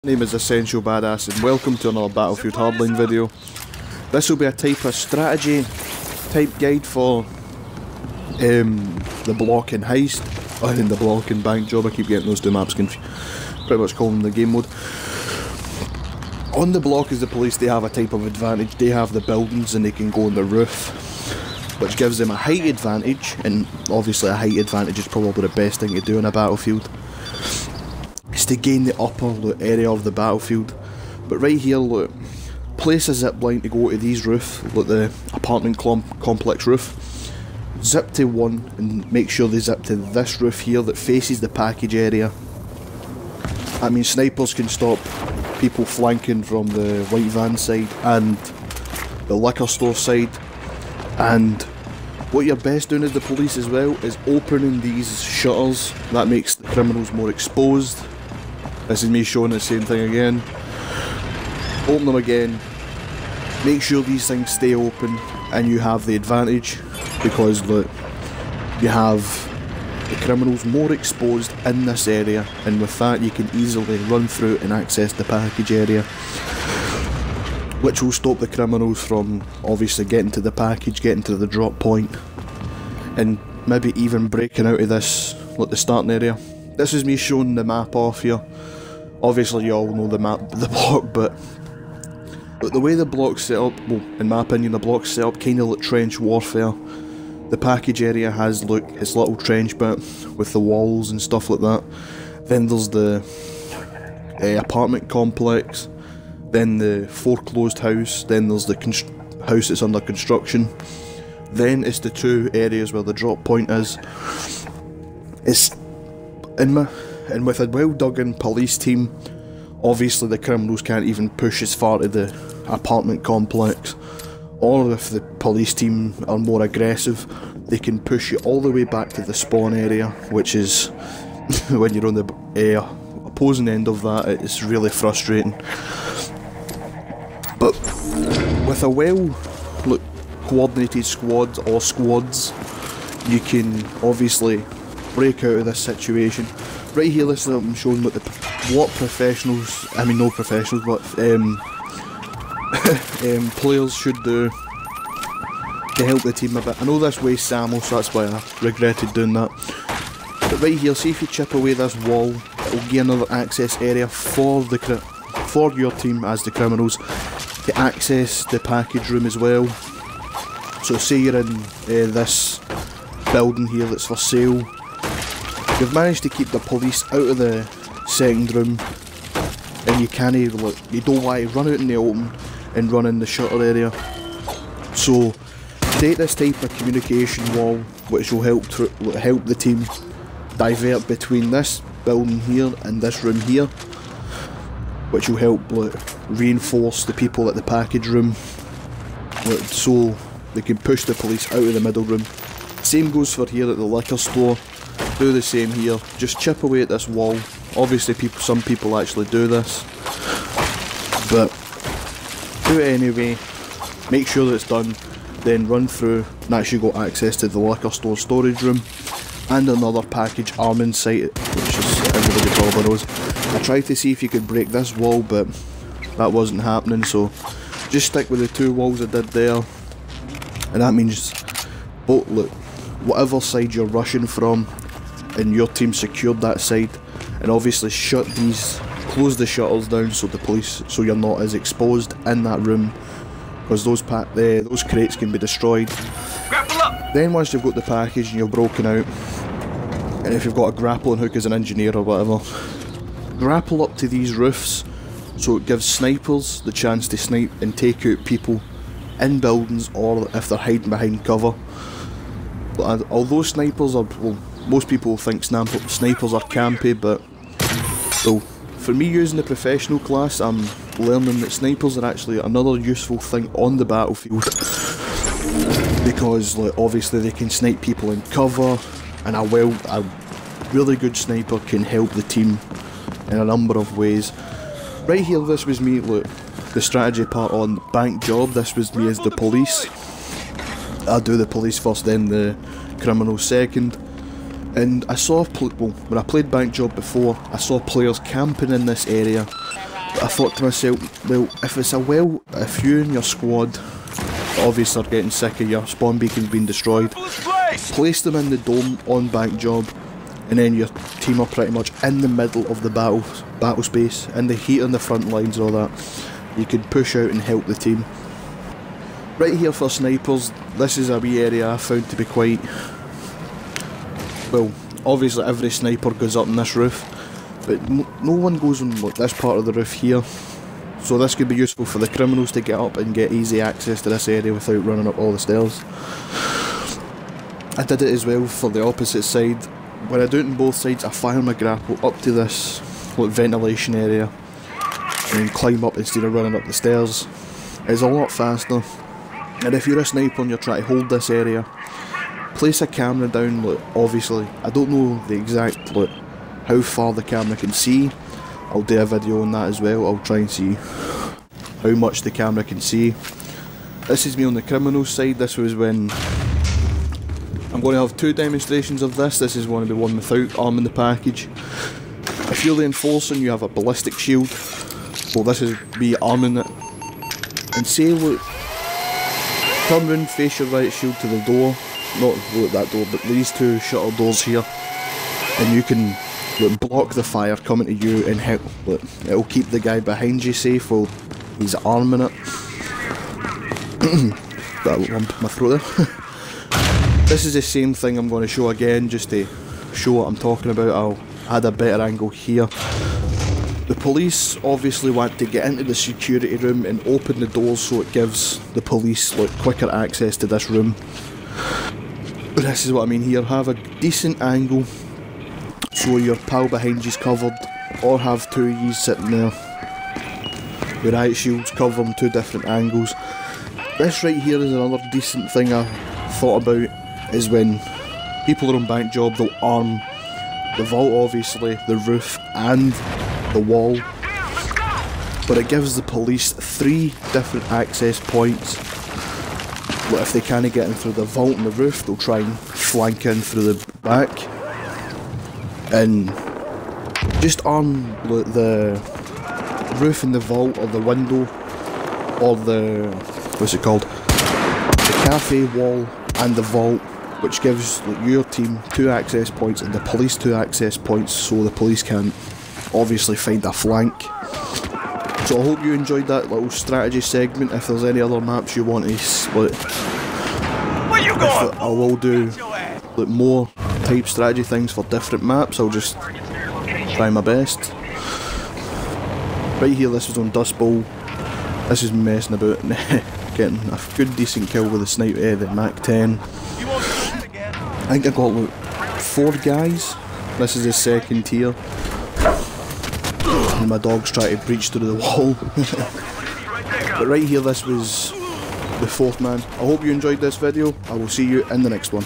My name is Essential Badass and welcome to another Battlefield Hardline video. This will be a type of strategy type guide for the block and heist, and the block and bank job. I keep getting those two maps confused. Pretty much calling them the game mode. On the block as the police, they have a type of advantage. They have the buildings and they can go on the roof, which gives them a height advantage, and obviously a height advantage is probably the best thing to do in a battlefield. Is to gain the upper area of the battlefield. But right here, look, place a zip line to go to these roofs, like the apartment complex roof. Zip to one and make sure they zip to this roof here that faces the package area. I mean, snipers can stop people flanking from the white van side and the liquor store side. And what you're best doing as the police as well is opening these shutters. That makes the criminals more exposed. This is me showing the same thing again. Open them again. Make sure these things stay open and you have the advantage, because look, you have the criminals more exposed in this area, and with that you can easily run through and access the package area, which will stop the criminals from obviously getting to the package, getting to the drop point, and maybe even breaking out of this, like the starting area. This is me showing the map off here. Obviously you all know the map, the block, but the way the block's set up, well, in my opinion the block's set up kinda like trench warfare. The package area has, look, its little trench bit with the walls and stuff like that. Then there's the apartment complex, then the foreclosed house, then there's the house that's under construction. Then it's the two areas where the drop point is. It's and with a well dug in police team, obviously the criminals can't even push as far to the apartment complex. Or if the police team are more aggressive, they can push you all the way back to the spawn area, which is, when you're on the opposing end of that, it's really frustrating. But with a well coordinated squad or squads, you can obviously break out of this situation. Right here, this is what I'm showing what professionals, I mean no professionals, but players should do to help the team a bit. I know this wastes ammo, so that's why I regretted doing that. But right here, see if you chip away this wall, it'll give another access area for your team as the criminals to access the package room as well. So say you're in this building here that's for sale. You've managed to keep the police out of the second room, and you can't, you don't want to run out in the open and run in the shutter area. So take this type of communication wall, which will help the team divert between this building here and this room here, which will help reinforce the people at the package room, so they can push the police out of the middle room. Same goes for here at the liquor store. Do the same here, just chip away at this wall. Obviously some people actually do this, but do it anyway, make sure that it's done, then run through and actually got access to the liquor store storage room and another package arming site, which is everybody probably knows. I tried to see if you could break this wall, but that wasn't happening, so just stick with the two walls I did there, and that means whatever side you're rushing from, and your team secured that side, and obviously close the shutters down so you're not as exposed in that room, because those crates can be destroyed. Then once you've got the package and you're broken out, and if you've got a grappling hook as an engineer or whatever, grapple up to these roofs so it gives snipers the chance to snipe and take out people in buildings, or if they're hiding behind cover. Although snipers are, well, most people think snipers are campy, but well, for me using the professional class, I'm learning that snipers are actually another useful thing on the battlefield, because obviously they can snipe people in cover, and a really good sniper can help the team in a number of ways. Right here, this was me, the strategy part on bank job. This was me as the police. I do the police first, then the criminals second. And I saw, when I played bank job before, I saw players camping in this area But I thought to myself, well, if you and your squad obviously are getting sick of your spawn beacons being destroyed, place them in the dome on bank job, and then your team are pretty much in the middle of the battle space, in the heat on the front lines and all that. You can push out and help the team. Right here for snipers, this is a wee area I found to be quite... Well, obviously every sniper goes up on this roof, but no one goes on this part of the roof here. So this could be useful for the criminals to get up and get easy access to this area without running up all the stairs. I did it as well for the opposite side. When I do it on both sides, I fire my grapple up to this ventilation area and then climb up instead of running up the stairs. It's a lot faster. And if you're a sniper and you're trying to hold this area, place a camera down. Look, obviously, I don't know the exact how far the camera can see. I'll do a video on that as well. I'll try and see how much the camera can see. This is me on the criminal side. This was when... I'm going to have two demonstrations of this. This is going to be one without arm in the package. If you're the enforcer and you have a ballistic shield, well, this is me arming it. And say, look, turn round, face your right shield to the door. Not look that door, but these two shutter doors here. And you can block the fire coming to you and help. It'll keep the guy behind you safe while he's arming it. Got a lump in my throat there. This is the same thing I'm going to show again, just to show what I'm talking about. I'll add a better angle here. The police obviously want to get into the security room and open the doors so it gives the police quicker access to this room. This is what I mean here. Have a decent angle so your pal behind you's covered, or have two of you sitting there. Your riot shields cover them, two different angles. This right here is another decent thing I thought about, is when people are on bank job, they'll arm the vault obviously, the roof and the wall, but it gives the police 3 different access points. If they can't get in through the vault and the roof, they'll try and flank in through the back, and just arm the roof and the vault, or the window, or the, what's it called, the cafe wall and the vault, which gives your team 2 access points and the police 2 access points, so the police can obviously find a flank. So I hope you enjoyed that little strategy segment. If there's any other maps you want to split, I will do more type strategy things for different maps. I'll just try my best. Right here, this was on Dust Bowl. This is me messing about and getting a good decent kill with the sniper, the Mac 10. I think I got 4 guys. This is the second tier. And my dog's trying to breach through the wall. But right here, this was the 4th man. I hope you enjoyed this video. I will see you in the next one.